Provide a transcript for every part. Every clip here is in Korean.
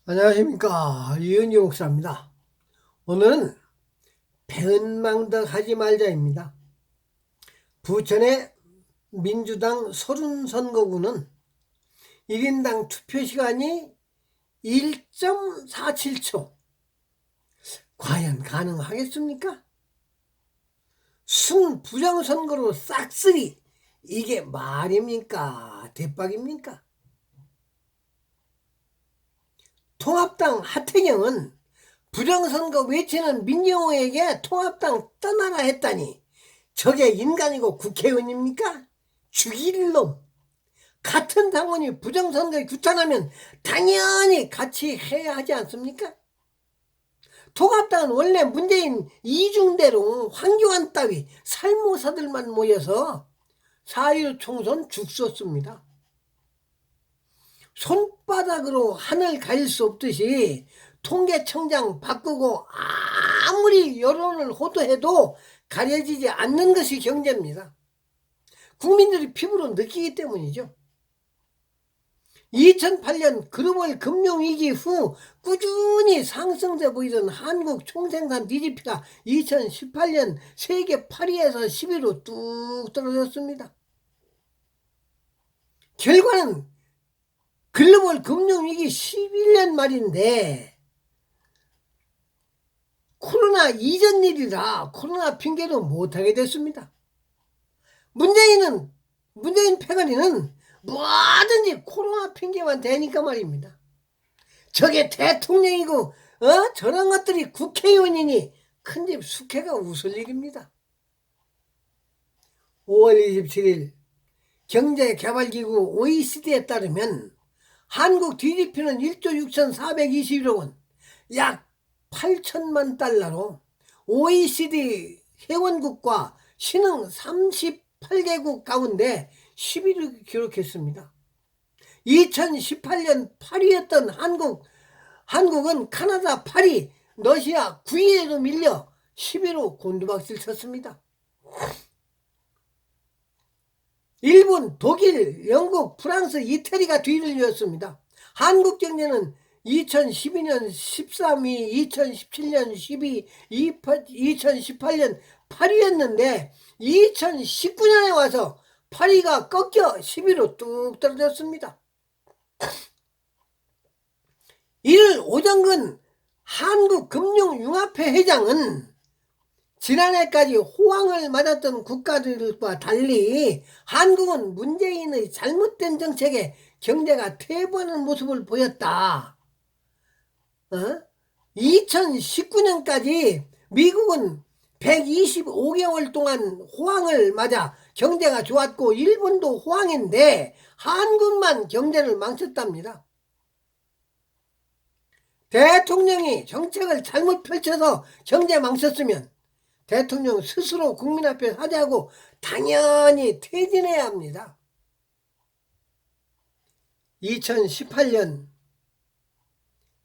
안녕하십니까, 이은지 목사입니다. 오늘은 배은망덕 하지 말자입니다. 부천의 민주당 서른선거구는 1인당 투표시간이 1.47초. 과연 가능하겠습니까? 순부정선거로 싹쓸이. 이게 말입니까? 대박입니까? 통합당 하태경은 부정선거 외치는 민영호에게 통합당 떠나라 했다니, 저게 인간이고 국회의원입니까? 죽일 놈. 같은 당원이 부정선거에 규탄하면 당연히 같이 해야 하지 않습니까? 통합당은 원래 문재인 이중대로 황교안 따위 살모사들만 모여서 4.15 총선 죽 썼습니다. 손바닥으로 하늘 가릴 수 없듯이 통계청장 바꾸고 아무리 여론을 호도해도 가려지지 않는 것이 경제입니다. 국민들이 피부로 느끼기 때문이죠. 2008년 글로벌 금융위기 후 꾸준히 상승세 보이던 한국 총생산 GDP가 2018년 세계 8위에서 10위로 뚝 떨어졌습니다. 결과는 글로벌 금융위기 11년 말인데 코로나 이전 일이라 코로나 핑계도 못하게 됐습니다. 문재인 패거리는 뭐든지 코로나 핑계만 대니까 말입니다. 저게 대통령이고 저런 것들이 국회의원이니 큰집 숙회가 웃을 일입니다. 5월 27일 경제개발기구 OECD에 따르면 한국 GDP는 1조 6,421억 원, 약 8천만 달러로 OECD 회원국과 신흥 38개국 가운데 10위를 기록했습니다. 2018년 8위였던 한국은 카나다 8위, 러시아 9위에도 밀려 10위로 곤두박질 쳤습니다. 일본, 독일, 영국, 프랑스, 이태리가 뒤를 이었습니다. 한국 경제는 2012년 13위, 2017년 12위, 2018년 8위였는데 2019년에 와서 8위가 꺾여 10위로 뚝 떨어졌습니다. 이를 오정근 한국금융융합회 회장은 지난해까지 호황을 맞았던 국가들과 달리 한국은 문재인의 잘못된 정책에 경제가 퇴보하는 모습을 보였다. 2019년까지 미국은 125개월 동안 호황을 맞아 경제가 좋았고 일본도 호황인데 한국만 경제를 망쳤답니다. 대통령이 정책을 잘못 펼쳐서 경제 망쳤으면 대통령 스스로 국민 앞에 사죄하고 당연히 퇴진해야 합니다. 2018년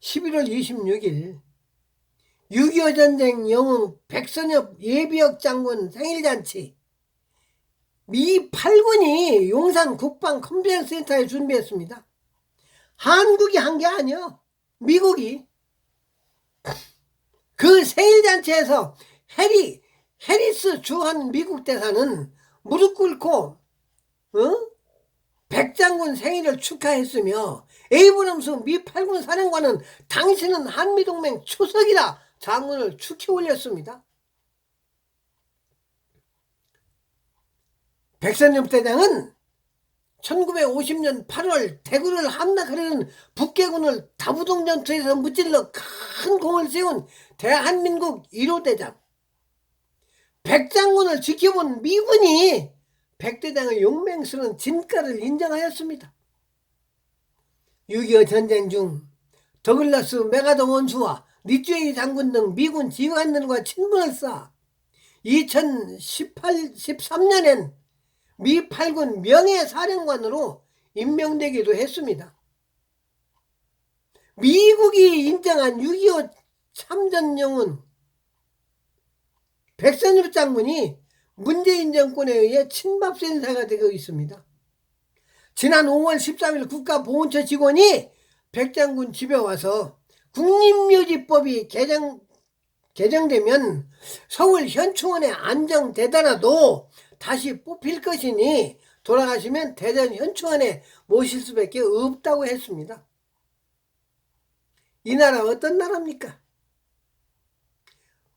11월 26일 6.25 전쟁 영웅 백선엽 예비역 장군 생일잔치 미 8군이 용산 국방 컨벤션 센터에 준비했습니다. 한국이 한 게 아니요, 미국이. 그 생일잔치에서 해리스 주한 미국 대사는 무릎 꿇고 백장군 생일을 축하했으며 에이브럼스 미 8군 사령관은 당신은 한미동맹 초석이라 장군을 축히 올렸습니다. 백선엽 대장은 1950년 8월 대구를 함락하려는 북계군을 다부동 전투에서 무찔러 큰 공을 세운 대한민국 1호 대장. 백장군을 지켜본 미군이 백대장의 용맹스러운 진가를 인정하였습니다. 6.25 전쟁 중 더글라스 메가더 원수와 리쭈에이 장군 등 미군 지휘관들과 친분을 쌓아 2013년엔 미 8군 명예사령관으로 임명되기도 했습니다. 미국이 인정한 6.25 참전영웅 백선엽 장군이 문재인 정권에 의해 친박센사가 되고 있습니다. 지난 5월 13일 국가보훈처 직원이 백장군 집에 와서 국립묘지법이 개정되면 서울 현충원에 안정되더라도 다시 뽑힐 것이니 돌아가시면 대전 현충원에 모실 수밖에 없다고 했습니다. 이 나라 어떤 나라입니까?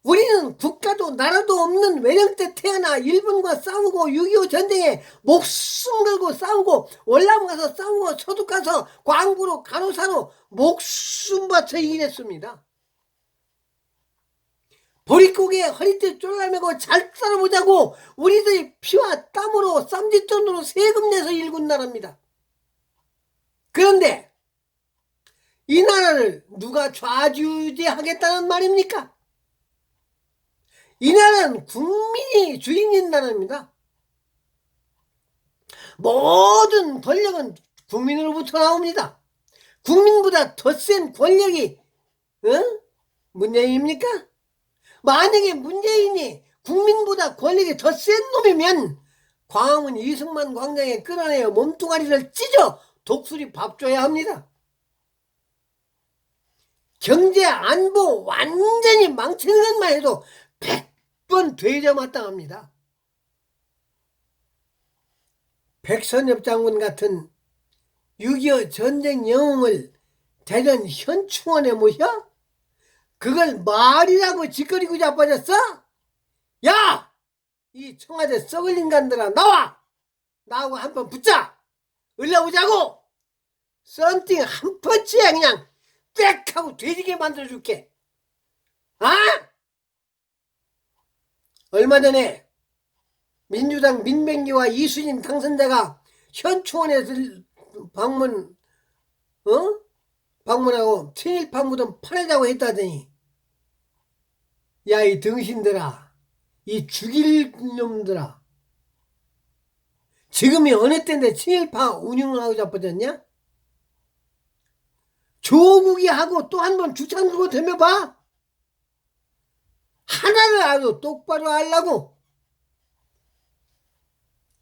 우리는 국가도 나라도 없는 외령 때 태어나 일본과 싸우고 6.25 전쟁에 목숨 걸고 싸우고 월남 가서 싸우고 소득 가서 광부로 간호사로 목숨 바쳐 일했습니다. 보릿고개 허리띠 졸라매고 잘 살아보자고 우리들이 피와 땀으로 쌈짓돈으로 세금 내서 일군 나라입니다. 그런데 이 나라를 누가 좌지우지하겠다는 말입니까? 이 나라는 국민이 주인인 나라입니다. 모든 권력은 국민으로부터 나옵니다. 국민보다 더 센 권력이 문재인입니까? 만약에 문재인이 국민보다 권력이 더 센 놈이면 광화문 이승만 광장에 끌어내어 몸뚱아리를 찢어 독수리 밥 줘야 합니다. 경제 안보 완전히 망치는 것만 해도 100번 되져마땅합니다. 백선엽 장군 같은 6.25 전쟁 영웅을 대전 현충원에 모셔? 그걸 말이라고 짓거리고 자빠졌어? 야! 이 청와대 썩을 인간들아 나와! 나하고 한판 붙자! 올라오자고! 썬팅 한 펀치야 그냥 꽥 하고 돼지게 만들어줄게. 아? 얼마 전에 민주당 민병기와 이수진 당선자가 현충원에 방문하고 친일파 무덤 팔자고 했다더니 야 이 등신들아 이 죽일 놈들아 지금이 어느 때인데 친일파 운영을 하고 자빠졌냐? 조국이 하고 또 한 번 주창 들고 덤벼봐. 하나를 아주 똑바로 하려고.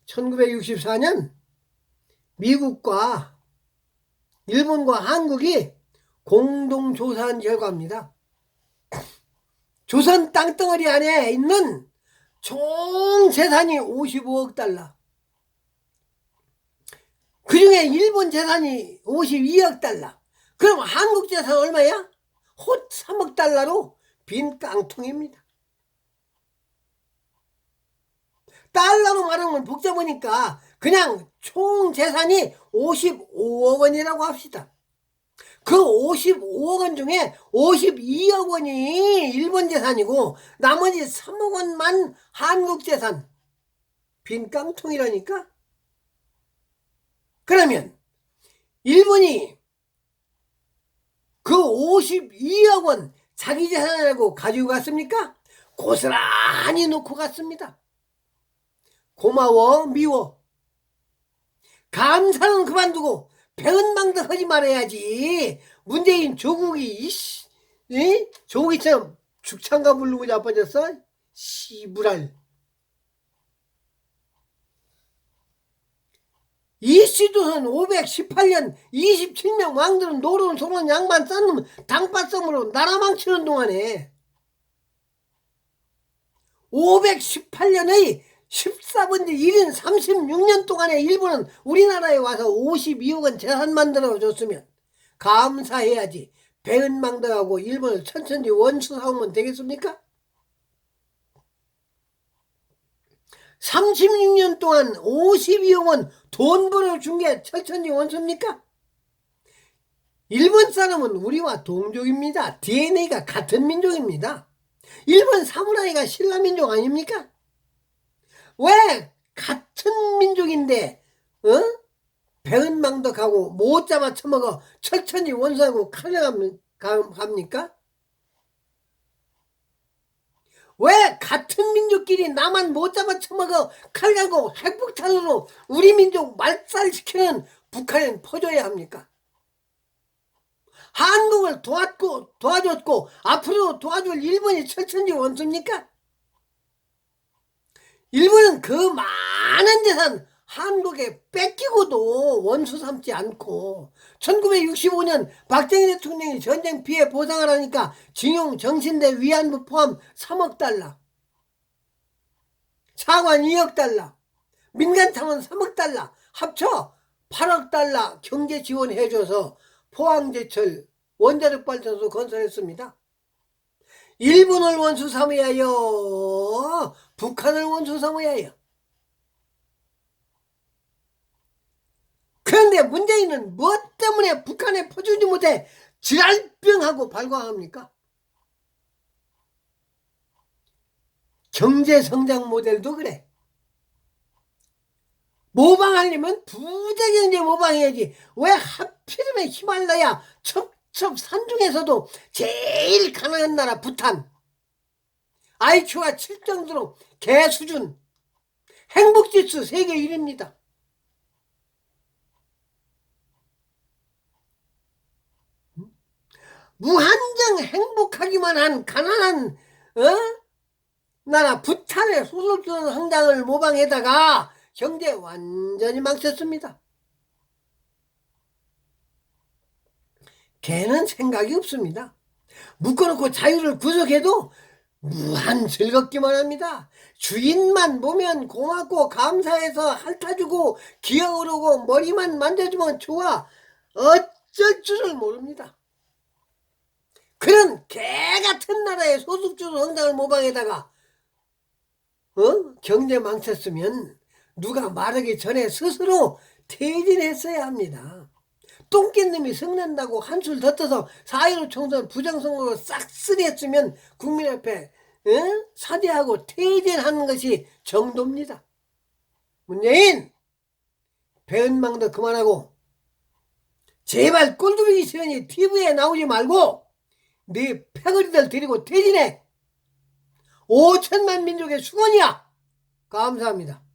1964년 미국과 일본과 한국이 공동조사한 결과입니다. 조선 땅덩어리 안에 있는 총 재산이 55억 달러. 그 중에 일본 재산이 52억 달러. 그럼 한국 재산 얼마야? 헛 3억 달러로 빈 깡통입니다. 달러로 말하면 복잡하니까 그냥 총 재산이 55억 원이라고 합시다. 그 55억 원 중에 52억 원이 일본 재산이고 나머지 3억 원만 한국 재산. 빈 깡통이라니까? 그러면 일본이 그 52억 원 자기 재산이라고 가지고 갔습니까? 고스란히 놓고 갔습니다. 고마워 미워. 감사는 그만두고 배은망덕 하지 말아야지. 문재인 조국이 조국이처럼 죽창가 부르고 자빠졌어? 씨부랄. 이시조선 518년 27명 왕들은 노론 소론 양반 싼 놈 당바썸으로 나라 망치는 동안에 518년의 14번째 1인 36년 동안에 일본은 우리나라에 와서 52억 원 재산 만들어줬으면 감사해야지. 배은망덕하고 일본을 천천히 원수 사오면 되겠습니까? 36년 동안 52억 원 돈 벌어준 게 천천히 원수입니까? 일본 사람은 우리와 동족입니다. DNA가 같은 민족입니다. 일본 사무라이가 신라민족 아닙니까? 왜 같은 민족인데 배은망덕하고 못 잡아 처먹어 천천히 원수하고 칼려갑니까? 왜 같은 민족끼리 나만 못 잡아 처먹어 칼려고 핵폭탄으로 우리 민족 말살시키는 북한에 퍼줘야 합니까? 한국을 도와줬고 앞으로 도와줄 일본이 철천지 원수입니까? 일본은 그 많은 재산 한국에 뺏기고도 원수 삼지 않고 1965년 박정희 대통령이 전쟁 피해 보상을 하니까 징용 정신대 위안부 포함 3억 달러, 차관 2억 달러, 민간 자원 3억 달러 합쳐 8억 달러 경제 지원해줘서 포항제철 원자력 발전소 건설했습니다. 일본을 원수 삼아야 해요. 북한을 원수 삼아야 해요. 그런데 문재인은 무엇 때문에 북한에 퍼주지 못해 지랄병하고 발광합니까? 경제성장 모델도 그래. 모방하려면 부자경제 모방해야지. 왜 하필이면 히말라야 첩첩산 중에서도 제일 가난한 나라 부탄, IQ가 7 정도로 개수준, 행복지수 세계 1위입니다. 무한정 행복하기만 한 가난한 나라 부탄의 소설주는 성장을 모방에다가 경제 완전히 망쳤습니다. 걔는 생각이 없습니다. 묶어놓고 자유를 구속해도 무한 즐겁기만 합니다. 주인만 보면 고맙고 감사해서 핥아주고 기어오르고 머리만 만져주면 좋아. 어쩔 줄을 모릅니다. 그런 개같은 나라의 소득주도 성장을 모방에다가 경제 망쳤으면 누가 말하기 전에 스스로 퇴진했어야 합니다. 똥개님이 성낸다고 한술 더 떠서 4.15 총선 부정선거로 싹쓸이 했으면 국민 앞에 사죄하고 퇴진하는 것이 정도입니다. 문재인 배은망도 그만하고 제발 꼴뚜기 싫으니 TV에 나오지 말고 네 패거리들 데리고 퇴진해. 5천만 민족의 수건이야. 감사합니다.